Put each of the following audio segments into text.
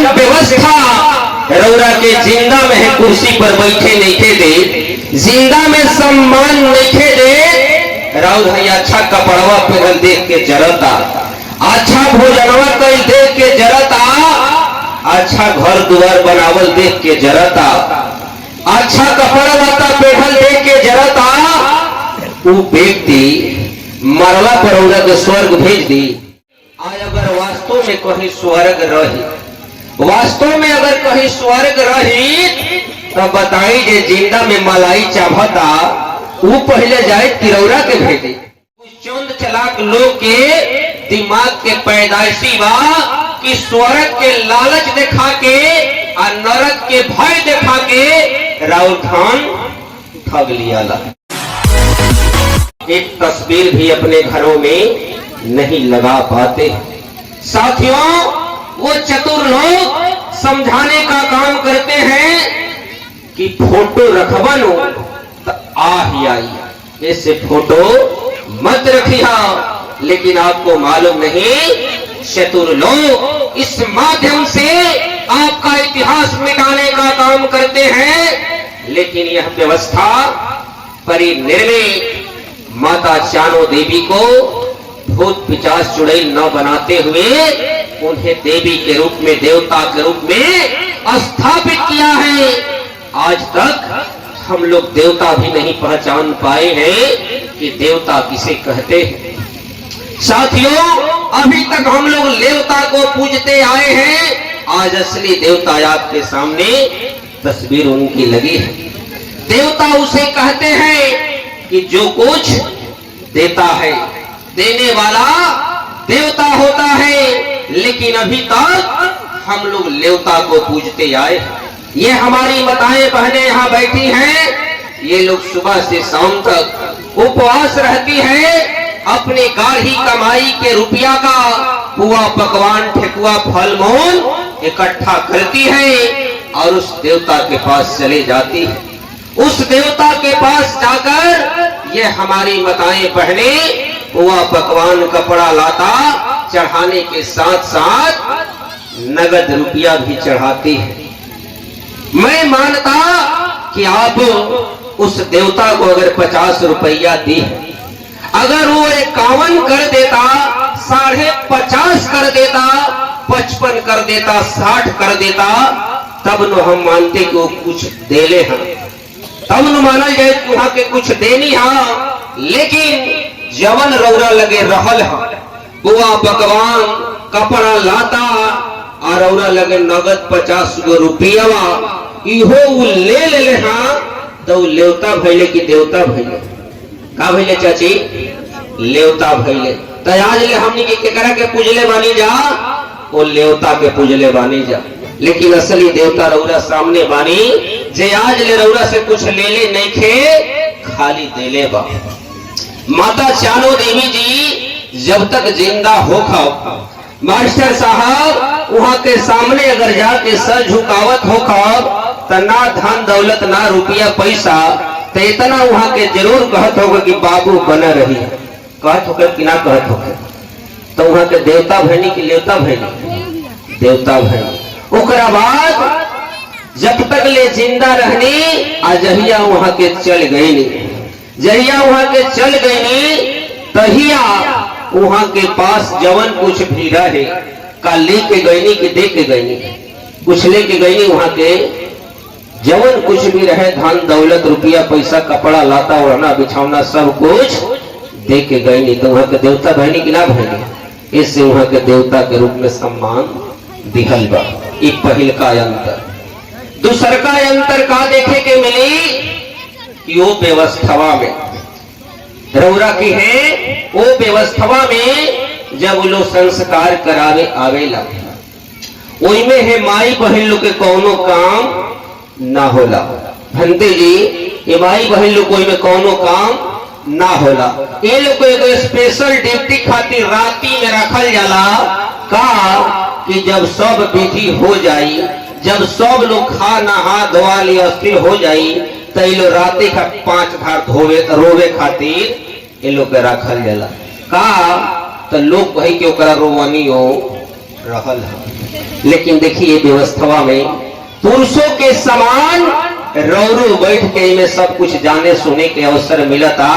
जवन व्यवस्था रौरा के जिंदा में है कुर्सी पर बैठे नहीं थे दे, जिंदा में सम्मान नहीं थे दे। राउर है अच्छा कपड़वा पहन देख के जरता, अच्छा भोजनवा कल देख के जरता, अच्छा घर द्वार बनावल देख के जरता, अच्छा कपड़ा लता पहन देख के जरता। वो व्यक्ति मरला पर रौरा के स्वर्ग भेज दी। आज अगर वास्तव में कहीं स्वर्ग रही, वास्तव में अगर कहीं स्वर्ग रही तो बताई जे जिंदा में मलाई चाहता वो पहले जाए तिरौरा के भेजे। कुछ चंद चलाक लोग के दिमाग के पैदाइशी बा कि स्वर्ग के लालच दिखा के और नरक के भय दिखा के राउर खान ठग लिया। एक तस्वीर भी अपने घरों में नहीं लगा पाते। साथियों, वो चतुर लोग समझाने का काम करते हैं कि फोटो रखबन तो आ ही आई, ऐसे फोटो मत रखिया। लेकिन आपको मालूम नहीं, चतुर लोग इस माध्यम से आपका इतिहास मिटाने का काम करते हैं। लेकिन यह व्यवस्था परिनिर्मित माता चानो देवी को भूत पिचास चुड़ैल न बनाते हुए उन्हें देवी के रूप में, देवता के रूप में स्थापित किया है। आज तक हम लोग देवता भी नहीं पहचान पाए हैं कि देवता किसे कहते हैं। साथियों, अभी तक हम लोग देवता को पूजते आए हैं। आज असली देवता आपके सामने तस्वीर उनकी लगी है। देवता उसे कहते हैं कि जो कुछ देता है, देने वाला देवता होता है। लेकिन अभी तक हम लोग देवता को पूजते आए। ये हमारी माताएं बहनें यहाँ बैठी हैं, ये लोग सुबह से शाम तक उपवास रहती है, अपनी गाढ़ी कमाई के रुपया का पुआ पकवान ठेकुआ फल मूल इकट्ठा करती है और उस देवता के पास चले जाती है। उस देवता के पास जाकर ये हमारी माताएं बहनें पुआ पकवान कपड़ा लाता चढ़ाने के साथ साथ नगद रुपया भी चढ़ाती है। मैं मानता कि आप उस देवता को अगर 50 रुपया दी, अगर वो 51 कर देता, 50.5 कर देता, 55 कर देता, 60 कर देता, तब न हम मानते कि वो कुछ देले हैं, तब न माना जाए कि वहां के कुछ देनी है। लेकिन जवन रौरा लगे रहल है, बुआ पकवान कपड़ा लाता और रौरा लगे नगद 50 गो रुपया, इहो ले ले हाँ, तो लेवता भैले कि देवता भैले? का भैले चाची? लेवता भैले। तो आज ले हमने के केकरा के पूजले बानी जा? वो लेवता के पूजले बानी जा। लेकिन असली देवता रौरा सामने बानी, जे आज ले रौरा से कुछ ले ले नहीं खे, खाली देले बा। माता चानो देवी जी जब तक जिंदा हो खाओ, मास्टर साहब वहां के सामने अगर जाके सर झुकावत हो खाओ, तो ना धन दौलत ना रुपया पैसा, तो इतना वहां के जरूर कहत होगा कि बाबू बना रही। कहत होकर कि ना कहत होकर? तो वहां के देवता भैनी की लेवता भैनी? देवता भैनी। ओकरा बाद जब तक ले जिंदा रहनी, अजहिया वहां के चल गई नहीं, जहिया वहां के चल गई, तहिया वहां के पास जवन कुछ भी रहे का लेके गईनी कि दे के गईनी? कुछ लेके गईनी। वहां के जवन कुछ भी रहे, धन दौलत रुपया पैसा कपड़ा लाता ओढ़ना बिछौना सब कुछ दे के गईनी। तो वहां के देवता बहनी कि ना बहनी? इससे वहां के देवता के रूप में सम्मान दिहल बा। एक पहिल का अंतर। दूसर का अंतर का देखे के मिली कि वो व्यवस्थावा में रौरा की है, वो व्यवस्थावा में जब वो लोग संस्कार करावे आवेला, वही में है माई बहन लोग के कौनो काम ना होला। भंते जी, ये माई बहन लोग कोई में कौनो काम ना होला। ये लोग को एक स्पेशल ड्यूटी खातिर राती में रखल जाला का कि जब सब विधि हो जाई, जब सब लोग खा नहा धोआ ली अस्थिर हो जाई, तो ये लोग राते का 5 बार धोवे रोवे खातिर ये लोग के रखल जाला का। तो लोग कही कि ओकरा रोवनी हो, रहल है। लेकिन देखिए व्यवस्था में पुरुषों के समान रौरू बैठ के इनमें सब कुछ जाने सुने के अवसर मिलता,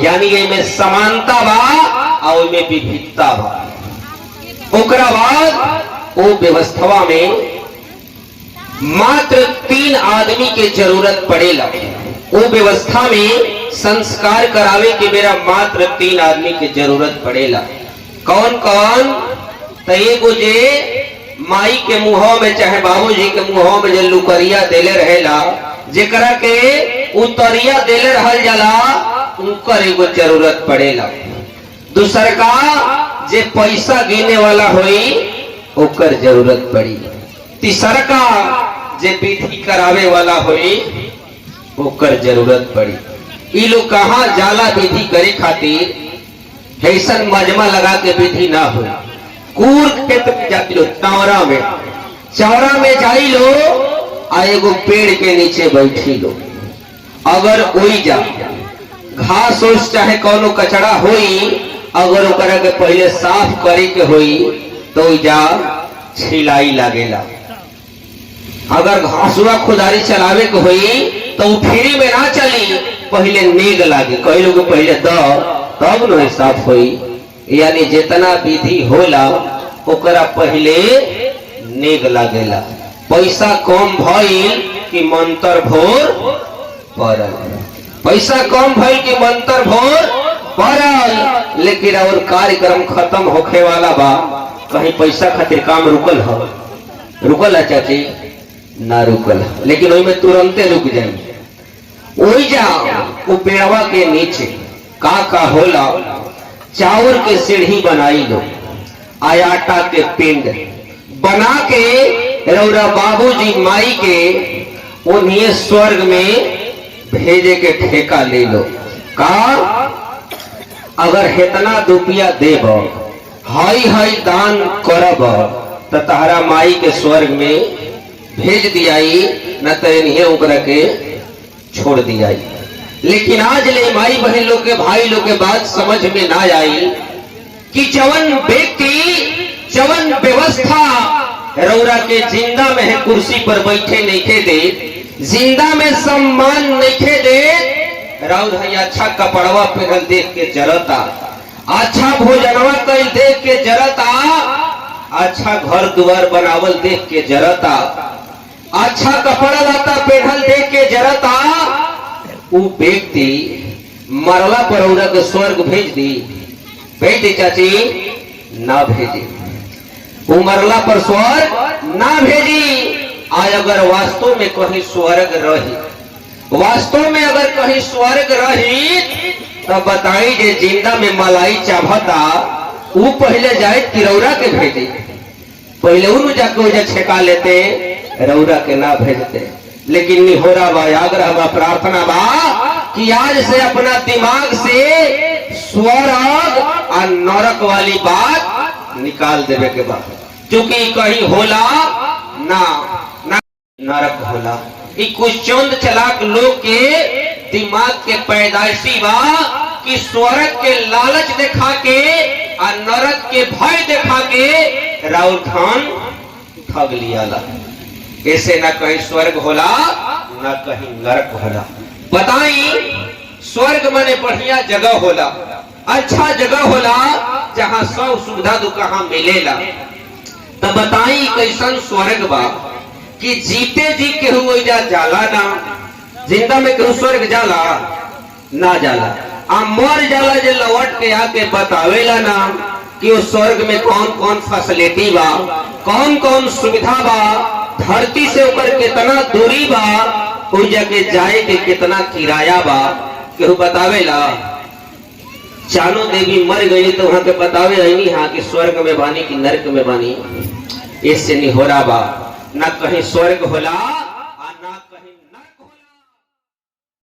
यानी इनमें समानता बा और इनमें विविधता बा। ओकरा बाद वो व्यवस्था में मात्र 3 आदमी के जरूरत पड़ेला। वो व्यवस्था में संस्कार करावे के मेरा मात्र 3 आदमी के जरूरत पड़ेला। कौन कौन? तो एगो जे माई के मुँह में चाहे बाबूजी के मुँह में जे लुकरिया देले रहेला, जेकरा के उतरिया देले रहल जाला, उनकर एगो जरूरत पड़ेला। दूसर का जे पैसा गिने वाला होई ओकर जरूरत पड़ी। तीसर का जे विधि करावे वाला होई ओकर जरूरत पड़ी। ई लोग कहाँ जाला विधि करे खातिर? ऐसन मजमा लगा के विधि ना हो, कूर खेत में जाती लो, चौरा में जाई लो आ एगो पेड़ के नीचे बैठी लो। अगर ओई जा घास ओस चाहे कोनो कचड़ा होई, अगर ओकरा के पहले साफ करे के होई तो जा छिलाई लागेला। अगर घासुआ खुदारी चलावे के होई तो फ्री में ना चली, पहले नेग लागे। कई लोग पहले तब न साफ होई, यानी जितना विधि होला ओकरा पहले नेग लागेला। पैसा कम भइल कि मंत्र भोर पड़ल, पैसा कम भइल कि मंत्र भोर पड़ल, लेकिन और कार्यक्रम खत्म होखे वाला बा, कहीं पैसा खातिर काम रुकल हो? रुकल है चाची? ना रुकल, लेकिन वही में तुरंते रुक जाए। वही जा वो पेड़वा के नीचे का होला, चावल के सीढ़ी बनाई लो, आटा के पिंड बना के रौरा बाबूजी माई के उन्हें स्वर्ग में भेजे के ठेका ले लो। का अगर हेतना रुपया देब, हाई हाई दान करब, तो तहरा माई के स्वर्ग में भेज दियाई, न तो इन्हें उकरा के छोड़ दियाई। लेकिन आज ले माई बहन लोग के, भाई लोग के बात समझ में ना आई कि जवन व्यक्ति जवन व्यवस्था रौरा के जिंदा में है, कुर्सी पर बैठे नहीं खे दे, जिंदा में सम्मान नहीं खे दे, राउर है अच्छा कपड़वा पहन देख के जरता, अच्छा भोजनवा कल देख के जरता, अच्छा घर द्वार बनावल देख के जरता, अच्छा कपड़ा लाता पहनल देख के जरता। वो व्यक्ति मरला पर औरा के स्वर्ग भेज दी चाची? ना भेजी। वो मरला पर स्वर्ग ना भेजी। आज अगर वास्तव में कहीं स्वर्ग रही, वास्तव में अगर कहीं स्वर्ग रही, तब बताई जे जिंदा में मलाई चाभता, वो पहले जाए तिरौरा के भेजे, पहले उन जाके छेका लेते, रौरा के ना भेजते। लेकिन निहोरा बा, आग्रह बा, प्रार्थना बा कि आज से अपना दिमाग से स्वर्ग और नरक वाली बात निकाल देवे के बाद, क्योंकि कहीं होला ना नरक होला। कुछ चंद चलाक लोग के दिमाग के पैदाइशी बा कि स्वर्ग के लालच दिखा के और नरक के भय दिखा के राउर धन ठग लिया ला। ऐसे ना कहीं स्वर्ग होला ना कहीं नरक होला। बताई स्वर्ग माने बढ़िया जगह होला, अच्छा जगह होला, जहाँ सब सुविधा दुखा मिलेला। तब बताई कैसन स्वर्ग बा कि जीते जी केहू जाला ना, जिंदा में केहू स्वर्ग जाला ना जाला, आ मर जाला जे लौट के आके बतावेला ना कि उस स्वर्ग में कौन कौन फैसिलिटी बा, कौन कौन सुविधा बा, धरती से ऊपर कितना दूरी बा, उस जगह जाए के कितना किराया बा, केहू बतावेला। चारों देवी मर गई तो वहां के बतावे नहीं, हाँ कि स्वर्ग में बानी कि नरक में बानी। इससे नहीं हो रहा बा, ना कहीं स्वर्ग होला